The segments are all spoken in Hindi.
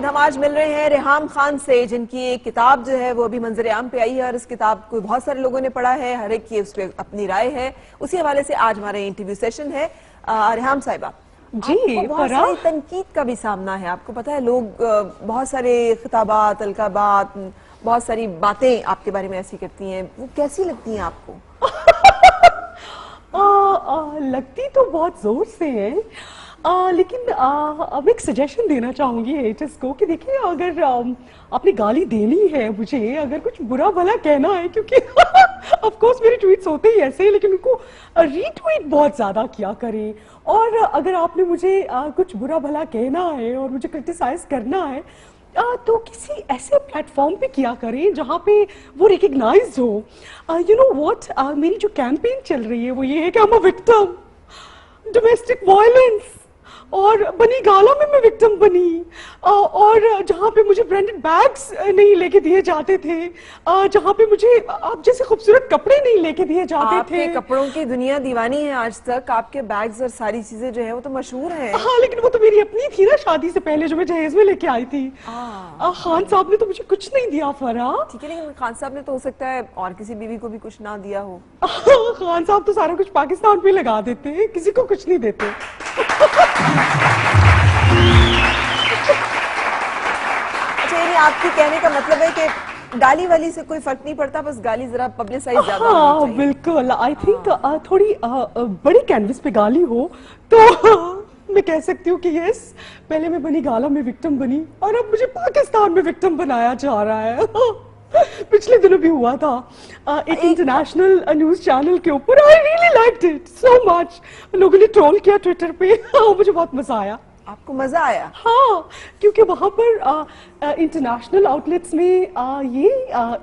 खुशामदीद। हम आज मिल रहे हैं रेहाम खान से, जिनकी एक किताब जो है वो अभी मंजर आम पे आई है और इस किताब को बहुत सारे लोगों ने पढ़ा है, हर एक की उस पर अपनी राय है। उसी हवाले से आज हमारा इंटरव्यू सेशन है। रेहाम साहिबा जी, आपको बहुत सारी तनकीद का भी सामना है, आपको पता है लोग बहुत सारे खिताबात, अलकाबात, बहुत सारी बातें आपके बारे में ऐसी करती हैं, वो कैसी लगती हैं आपको? लगती तो बहुत जोर से है, लेकिन अब एक सजेशन देना चाहूंगी हेटर्स को कि देखिए, अगर आपने गाली देनी है मुझे, अगर कुछ बुरा भला कहना है, क्योंकि ऑफ कोर्स मेरे ट्वीट्स होते ही ऐसे ही, लेकिन उनको रीट्वीट बहुत ज्यादा किया करें। और अगर आपने मुझे कुछ बुरा भला कहना है और मुझे क्रिटिसाइज करना है, तो किसी ऐसे प्लेटफॉर्म पे किया करें जहाँ पे वो रिकग्नाइज हो। यू नो व्हाट, मेरी जो कैंपेन चल रही है वो ये है कि I am a victim domestic violence, और बनी गाला में मैं विक्टिम बनी। और जहाँ पे मुझे ब्रांडेड बैग्स नहीं लेके दिए जाते थे, जहाँ पे मुझे आप जैसे खूबसूरत कपड़े नहीं लेके दिए जाते थे। आपके कपड़ों की दुनिया दीवानी है आज तक, आपके बैग्स और सारी चीजें जो है वो तो मशहूर है। हाँ, लेकिन वो तो मेरी अपनी थी ना, शादी से पहले जो मैं जहेज में लेके आई थी। खान साहब ने तो मुझे कुछ नहीं दिया फरा। ठीक है, लेकिन खान साहब ने तो हो सकता है और किसी बीवी को भी कुछ ना दिया हो। खान साहब तो सारा कुछ पाकिस्तान पे लगा देते हैं, किसी को कुछ नहीं देते। अच्छा, यानी आपके कहने का मतलब है कि गाली वाली से कोई फर्क नहीं पड़ता, बस गाली जरा पब्लिसाइज ज्यादा होनी चाहिए। बिल्कुल, आई थिंक थोड़ी बड़ी कैनवस पे गाली हो तो मैं कह सकती हूँ कि यस, पहले मैं बनी गाला में विक्टिम बनी और अब मुझे पाकिस्तान में विक्टिम बनाया जा रहा है। पिछले दिनों भी हुआ था एक इंटरनेशनल न्यूज चैनल के ऊपर। I really liked it so much. लोगों ने ट्रोल किया ट्विटर पे। मुझे बहुत मजा आया। आपको मजा आया? हाँ, क्योंकि वहां पर इंटरनेशनल आउटलेट्स में ये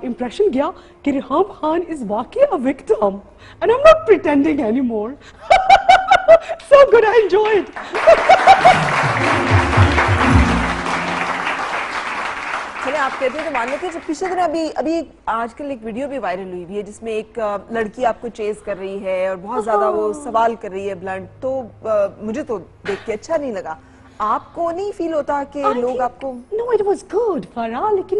इंप्रेशन गया कि रेहाम खान इज वाकई a victim and I am not pretending anymore. So good, I enjoyed. चले, आप कहते हैं तो मान लेते हैं। पिछले दिन अभी आजकल एक वीडियो भी वायरल हुई है जिसमें एक लड़की आपको चेज कर रही है और बहुत ज्यादा वो सवाल कर रही है ब्लंट, तो मुझे तो देख के अच्छा नहीं लगा। आपको नहीं फील होता कि लोग आपको? नो, इट वाज गुड फरा, लेकिन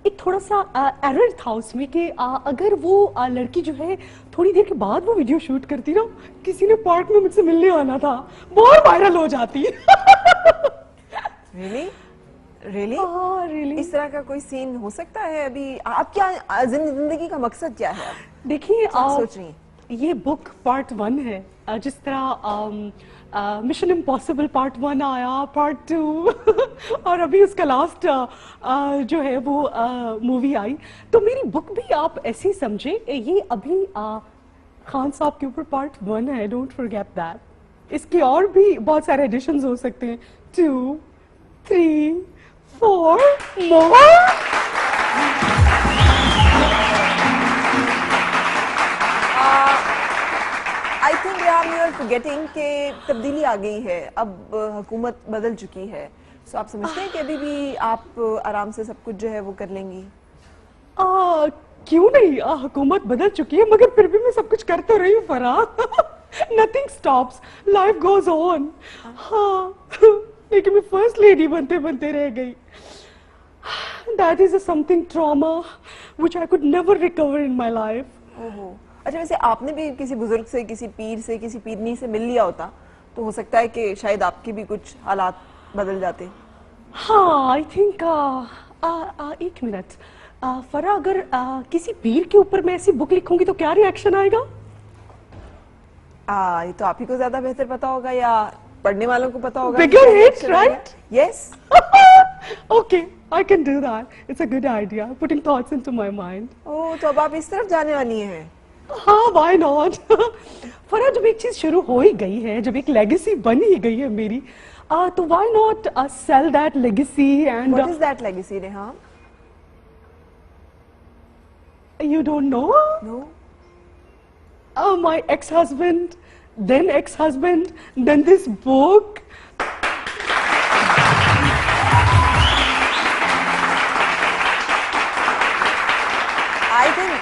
एक थोड़ा सा एरर था उसमें कि अगर वो लड़की जो है थोड़ी देर के बाद वो वीडियो शूट करती ना, किसी ने पार्क में मुझसे मिलने आना था, बहुत वायरल हो जाती। रियली रियली रियली इस तरह का कोई सीन हो सकता है? अभी आप क्या जिंदगी का मकसद क्या है? देखिए, सोच रही हैं? ये बुक पार्ट 1 है। जिस तरह मिशन इम्पॉसिबल पार्ट 1 आया, पार्ट 2 और अभी उसका लास्ट जो है वो मूवी आई, तो मेरी बुक भी आप ऐसे ही समझे, ये अभी खान साहब के ऊपर पार्ट 1 है। Don't forget that. इसके और भी बहुत सारे एडिशंस हो सकते हैं, 2, 3, 4 more। I think you are forgetting कि तब्दीली आ गई है, अब हुकूमत बदल चुकी है। सो आप समझते हैं कि अभी भी आप आराम से सब कुछ जो है वो कर लेंगी? क्यों नहीं, हुकूमत बदल चुकी है, मगर फिर भी मैं सब कुछ कर तो रही हूँ फरा। Nothing stops, life goes on. हाँ, लेकिन मैं फर्स्ट लेडी बनते बनते रह गई। That is something trauma which I could never recover in my life. ओहो, अच्छा, वैसे आपने भी किसी बुजुर्ग से, किसी पीर से, किसी पीरनी से मिल लिया होता तो हो सकता है कि शायद आपके भी कुछ हालात बदल जाते। हाँ, आई थिंक एक मिनट फरा, अगर किसी पीर के ऊपर मैं ऐसी बुक लिखूंगी तो क्या रिएक्शन आएगा? ये तो आप ही को ज्यादा बेहतर पता होगा या पढ़ने वालों को पता होगा। Bigger hits, right? Yes. Okay, I can do that. It's a good idea. Putting thoughts into my mind. ओह, तो अब आप इस तरफ जाने वाली हैं? हाँ, why not? फरा, जब एक चीज शुरू हो ही गई है, जब एक लेगेसी बन ही गई है मेरी, तो why not sell that legacy and What is that legacy, Rehan? You don't know? No. My ex-husband, then ex-husband, then this book. I think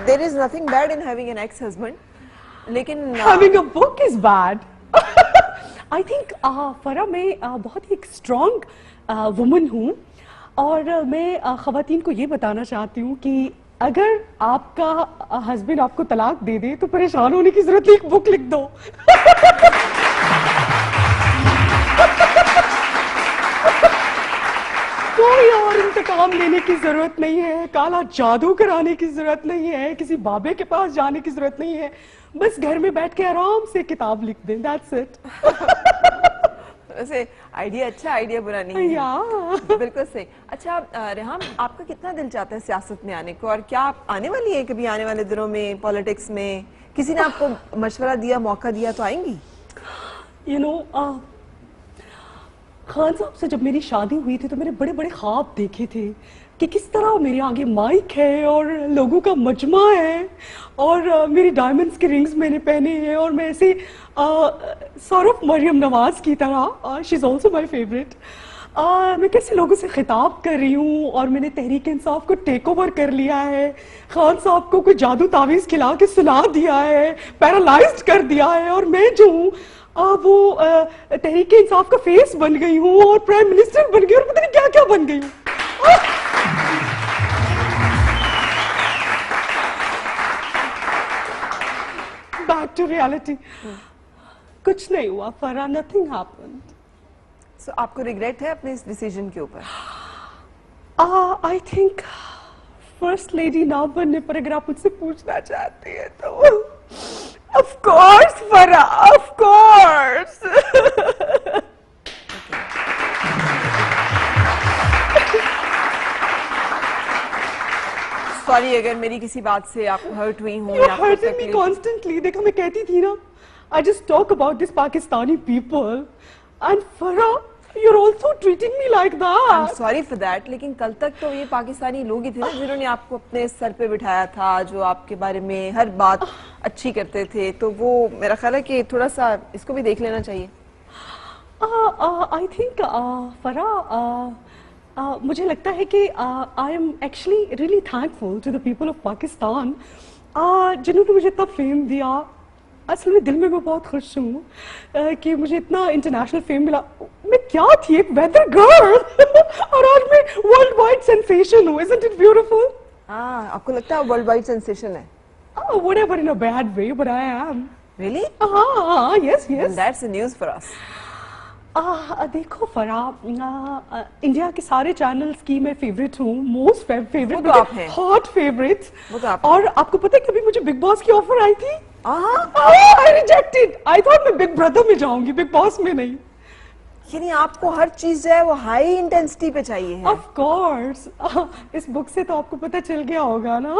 there is nothing bad in having an ex-husband, लेकिन Having a book is bad. I think फरा, मैं बहुत ही एक स्ट्रॉन्ग वुमन हूँ और मैं ख़वातीन को ये बताना चाहती हूँ कि अगर आपका हस्बैंड आपको तलाक दे दे तो परेशान होने की जरूरत नहीं, एक बुक लिख दो। कोई और इंतकाम लेने की जरूरत नहीं है, काला जादू कराने की जरूरत नहीं है, किसी बाबे के पास जाने की जरूरत नहीं है, बस घर में बैठ के आराम से किताब लिख दें, दैट्स इट। वैसे आइडिया अच्छा, आइडिया बुरा नहीं है। या बिल्कुल सही। अच्छा रेहाम, आपका कितना दिल चाहता है सियासत में आने को, और क्या आप आने वाली है कभी आने वाले दिनों में पॉलिटिक्स में? किसी ने आपको मशवरा दिया, मौका दिया तो आएंगी? यू नो खान साहब से जब मेरी शादी हुई थी तो मैंने बड़े बड़े ख्वाब देखे थे कि किस तरह मेरे आगे माइक है और लोगों का मजमा है और मेरी डायमंड्स के रिंग्स मैंने पहने हैं और मैं ऐसे सौरभ मरियम नवाज की तरह, she is also my favourite, मैं कैसे लोगों से खिताब कर रही हूँ और मैंने तहरीक इंसाफ को टेक ओवर कर लिया है, खान साहब को कोई जादू तावीज़ खिला के सुला दिया है, पैरालाइज्ड कर दिया है और मैं जो हूँ वो तहरीक इंसाफ का फेस बन गई हूँ और प्राइम मिनिस्टर बन गई और पता नहीं क्या क्या बन गई हूँ। बैक टू रियलिटी, कुछ नहीं हुआ फरा, नथिंग हैपेंड। सो आपको रिग्रेट है अपने इस डिसीजन के ऊपर? आई थिंक फर्स्ट लेडी ना बनने पर अगर आप मुझसे पूछना चाहती है तो ऑफ कोर्स फरा, ऑफ कोर्स। सॉरी अगर मेरी किसी बात से आप हर्ट हुई हूँ या आपको हर्टिंग मी तकलीफ- कॉन्स्टेंटली। देखा मैं कहती थी ना, I just talk about this Pakistani people and Farah you are also treating me like I'm that. sorry for that, लेकिन कल तक तो ये पाकिस्तानी लोग ही थे ना जिन्होंने आपको अपने सर पे बिठाया था, जो आपके बारे में हर बात अच्छी करते थे, तो वो मेरा ख्याल है कि थोड़ा सा इसको भी देख लेना चाहिए। आई थिंक फरा मुझे लगता है कि I am actually really thankful to the people of Pakistan जिन्होंने मुझे इतना फेम दिया। असल में दिल में मैं बहुत खुश हूँ कि मुझे इतना इंटरनेशनल फेम मिला। मैं क्या थी, एक वेदर गर्ल और आज मैं वर्ल्ड वाइड सेंसेशन हूँ। Isn't it beautiful? हाँ, आपको लगता है वर्ल्ड वाइड सेंसेशन है? Whatever, in a bad way, but I am. Really? हाँ, yes Well, yes. that's the news for us. देखो फरा, इंडिया के सारे चैनल्स की मैं फेवरेट हूँ, मोस्ट फेवरेट, वो तो आप हैं। Hot favourite. वो तो आप और आपको पता है कभी मुझे बिग बॉस की ऑफर आई थी, हाँ, आई रिजेक्टेड। आई थॉट मैं बिग ब्रदर में जाऊंगी, बिग बॉस में नहीं। यानी आपको हर चीज जो है वो हाई इंटेंसिटी पे चाहिए है। ऑफ कोर्स, इस बुक से तो आपको पता चल गया होगा ना।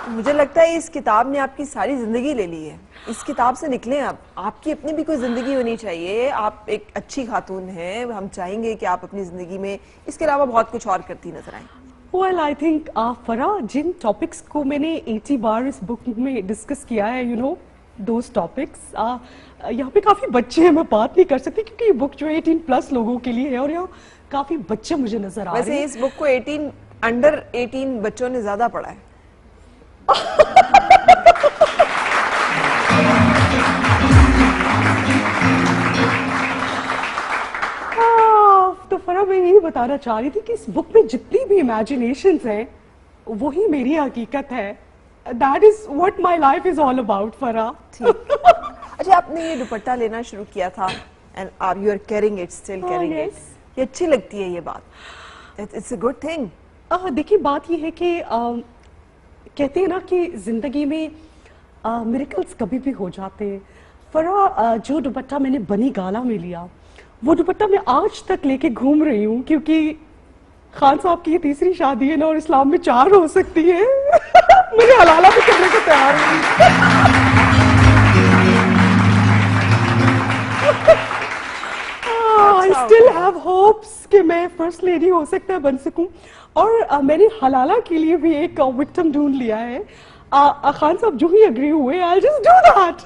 मुझे लगता है इस किताब ने आपकी सारी जिंदगी ले ली है। इस किताब से निकलें अब, आपकी अपनी भी कोई जिंदगी होनी चाहिए। आप एक अच्छी खातून हैं, हम चाहेंगे कि आप अपनी जिंदगी में इसके अलावा बहुत कुछ और करती नजर आए। Well, I think फरा, जिन टॉपिक्स को मैंने 80 बार इस बुक में डिस्कस किया है, यू नो दोज टॉपिक्स, यहाँ पे काफी बच्चे हैं, मैं बात नहीं कर सकती क्योंकि ये बुक जो है 18 प्लस लोगों के लिए है और यहाँ काफी बच्चे मुझे नजर आ रहे वैसे हैं। इस बुक को 18 अंडर 18 बच्चों ने ज्यादा पढ़ा है। तो फरा, मैं यही बताना चाह रही थी कि इस बुक में जितनी भी इमेजिनेशंस हैं वही मेरी हकीकत है। That is what my life is all about फरा। ठीक। अच्छा, आपने ये दुपट्टा लेना शुरू किया था and are you are carrying it, still carrying it? yes. ये अच्छी लगती है ये बात, इट्स अ गुड थिंग। देखिए बात ये है कि कहते हैं ना कि जिंदगी में मिरेकल्स कभी भी हो जाते हैं। फरा, जो दुपट्टा मैंने बनी गाला में लिया वो दुपट्टा मैं आज तक लेके घूम रही हूँ क्योंकि खान साहब की ये तीसरी शादी है ना और इस्लाम में 4 हो सकती है। मुझे हलाला भी करने को तैयार हूँ। आई स्टिल हैव होप्स कि मैं फर्स्ट लेडी हो सकता है बन सकूं और मैंने हलाला के लिए भी एक विक्टिम ढूंढ लिया है। खान साहब जो ही एग्री हुए, I just do that.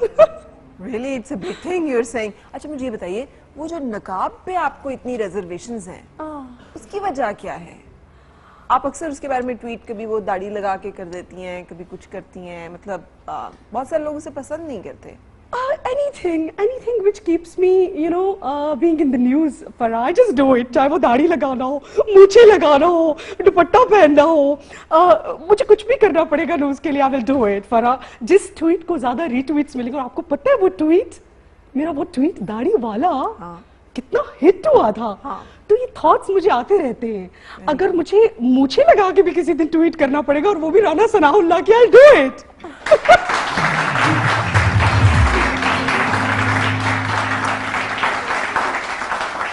Really it's a big thing you are saying. अच्छा मुझे ये बताइए, वो जो नकाब पे आपको इतनी रिजर्वेशंस हैं उसकी वजह क्या है? आप अक्सर उसके बारे में ट्वीट, कभी वो दाढ़ी लगा के कर देती हैं, कभी कुछ करती हैं, मतलब बहुत सारे लोग उसे पसंद नहीं करते। anything which keeps me, being in the news, पर I just do it. चाहे वो दाढ़ी लगाना हो, मूछें लगाना हो, दुपट्टा पहनना हो, मुझे कुछ भी करना पड़ेगा न्यूज के लिए, I will do it. फरा, जिस ट्वीट को ज्यादा रीट्वीट्स मिलेंगे, और आपको पता है वो ट्वीट, मेरा वो ट्वीट दाढ़ी वाला कितना हिट हुआ था। तो ये थॉट्स मुझे आते रहते हैं। अगर मुझे मूछें लगा के भी किसी दिन ट्वीट करना पड़ेगा, और वो भी राना सनाउल्लाह की, I'll do it.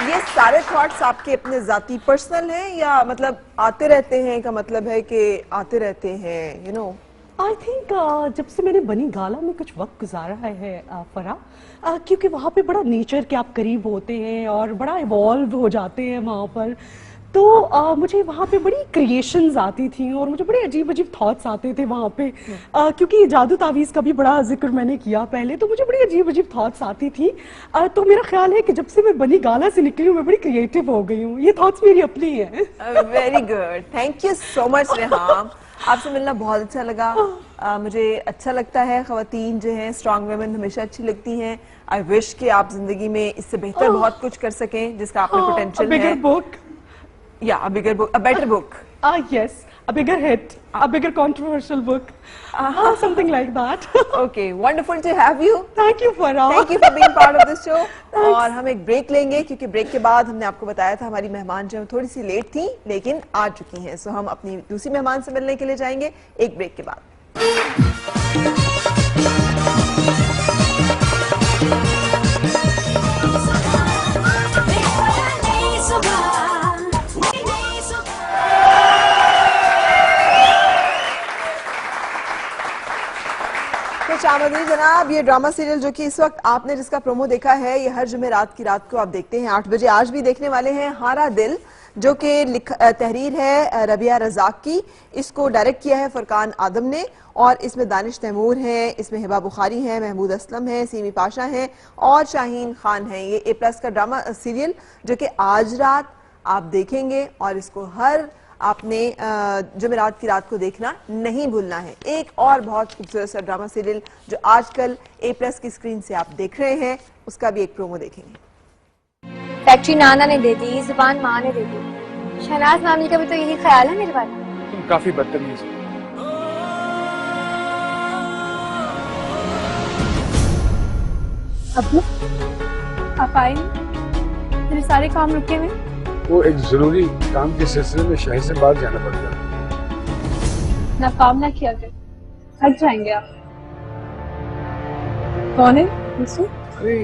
ये सारे थॉट्स आपके अपने जाती पर्सनल हैं या मतलब आते रहते हैं का मतलब है कि आते रहते हैं, आई थिंक जब से मैंने बनी गाला में कुछ वक्त गुजारा है फरा, क्योंकि वहाँ पे बड़ा नेचर के आप करीब होते हैं और बड़ा इवॉल्व हो जाते हैं वहाँ पर, तो मुझे वहाँ पे बड़ी क्रिएशंस आती थी और मुझे बड़े अजीब अजीब थॉट्स आते थे वहाँ पे, क्योंकि जादू तावीज़ का भी बड़ा जिक्र मैंने किया पहले, तो मुझे बड़ी अजीब अजीब थॉट्स आती थी। तो मेरा ख्याल है कि जब से मैं बनी गाला से निकली हूँ, मैं बड़ी क्रिएटिव हो गई हूँ। ये थॉट्स मेरी अपनी है। Very good, thank you so much Reham, आपसे मिलना बहुत अच्छा लगा। मुझे अच्छा लगता है, ख़वातीन जो हैं स्ट्रॉन्ग वुमेन हमेशा अच्छी लगती हैं। आई विश कि आप जिंदगी में इससे बेहतर बहुत कुछ कर सकें जिसका आपने पोटेंशियल है। बिगर book, yeah, a bigger book, a better book. Yes, a bigger hit, a bigger controversial book, something like that. Okay, wonderful to have you. Thank you, Farah. Thank you for being part of this show. और हम एक ब्रेक लेंगे क्योंकि ब्रेक के बाद हमने आपको बताया था हमारी मेहमान जो थोड़ी सी लेट थी लेकिन आ चुकी हैं, सो हम अपनी दूसरी मेहमान से मिलने के लिए जाएंगे एक ब्रेक के बाद। खुशामदीद जनाब, ये ड्रामा सीरियल जो कि इस वक्त आपने जिसका प्रोमो देखा है, ये हर जुमेरात की रात को आप देखते हैं 8 बजे। आज भी देखने वाले हैं हारा दिल, जो कि तहरीर है रबिया रज़ाक की, इसको डायरेक्ट किया है फरकान आदम ने, और इसमें दानिश तैमूर हैं, इसमें हिबा बुखारी हैं, महमूद असलम हैं, सीमी पाशा हैं और शाहीन खान हैं। ये A+ का ड्रामा सीरियल जो कि आज रात आप देखेंगे और इसको हर आपने जुमेरात की रात को देखना नहीं भूलना है। एक और बहुत खूबसूरत सा ड्रामा सीरियल जो आजकल A+ की स्क्रीन से आप देख रहे हैं, उसका भी एक प्रोमो देखेंगे। फैक्ट्री नाना ने दे दी, जुबान माँ ने दे दी, शहनाज मामी का भी तो यही ख्याल है मेरे बारे में। तुम काफी बदतमीज हो। अब्बू आप आए, मेरे सारे काम रुके हुए। वो एक जरूरी काम के सिलसिले में शहर से बाहर जाना पड़ गया। ना काम ना किया कर, थक जाएंगे आप। कौन है मुझसे? अरे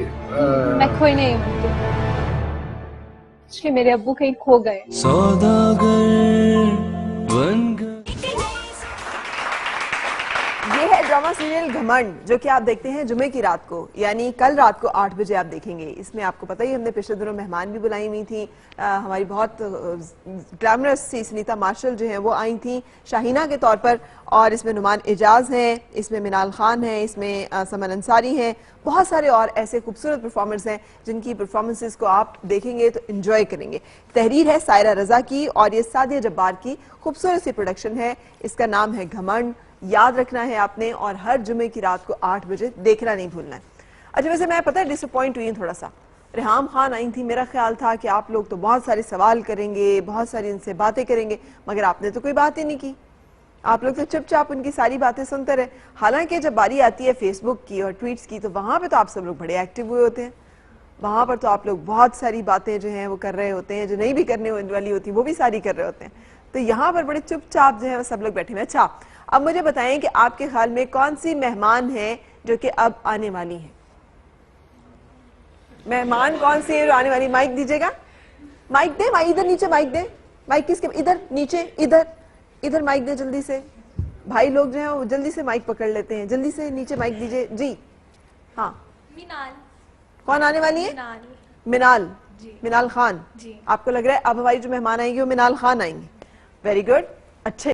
मैं खोई नहीं बनती, इसलिए मेरे अब्बू कहीं खो गए। ये है ड्रामा सीरियल घमंड जो कि आप देखते हैं जुमे की रात को, यानी कल रात को 8 बजे आप देखेंगे। इसमें आपको पता ही, हमने पिछले दिनों मेहमान भी बुलाई हुई थी, हमारी बहुत ग्लैमरस सी सुनीता मार्शल जो है वो आई थी शाहीना के तौर पर, और इसमें नुमान एजाज हैं, इसमें मिनाल खान है, इसमें समन अंसारी हैं, बहुत सारे और ऐसे खूबसूरत परफॉर्मर्स हैं जिनकी परफॉर्मेंसेस को आप देखेंगे तो एंजॉय करेंगे। तहरीर है सायरा रजा की और ये सादिया जब्बार की खूबसूरत सी प्रोडक्शन है। इसका नाम है घमंड, याद रखना है आपने, और हर जुमे की रात को 8 बजे देखना नहीं भूलना है। अच्छा, वैसे मैं पता है डिसअपॉइंट हुई हूँ थोड़ा सा। रेहाम खान आई थी, मेरा ख्याल था कि आप लोग तो बहुत सारे सवाल करेंगे, बहुत सारी इनसे बातें करेंगे, मगर आपने तो कोई बात ही नहीं की। आप लोग तो चुपचाप उनकी सारी बातें सुनते रहे। हालांकि जब बारी आती है फेसबुक की और ट्वीट्स की, तो वहां पे तो आप सब लोग बड़े एक्टिव हुए होते हैं। वहां पर तो आप लोग बहुत सारी बातें जो हैं वो कर रहे होते हैं, जो नहीं भी करने वाली होती वो भी सारी कर रहे होते हैं। तो यहाँ पर बड़े चुपचाप जो है वो सब लोग बैठे हुए। अच्छा, अब मुझे बताएं कि आपके ख्याल में कौन सी मेहमान है जो कि अब आने वाली है? मेहमान कौन सी है जो आने वाली? माइक दीजिएगा, माइक दे, माइक इधर नीचे माइक दे, माइक किसके? इधर नीचे, इधर इधर माइक दे जल्दी से। भाई लोग जो हैं वो जल्दी से माइक पकड़ लेते हैं, जल्दी से नीचे माइक दीजिए जी। हाँ, मिनाल। कौन आने वाली है? मिनाल। मिनाल जी। मिनाल खान जी। आपको लग रहा है अब हमारी जो मेहमान आएंगे वो मिनाल खान आएंगे? वेरी गुड, अच्छे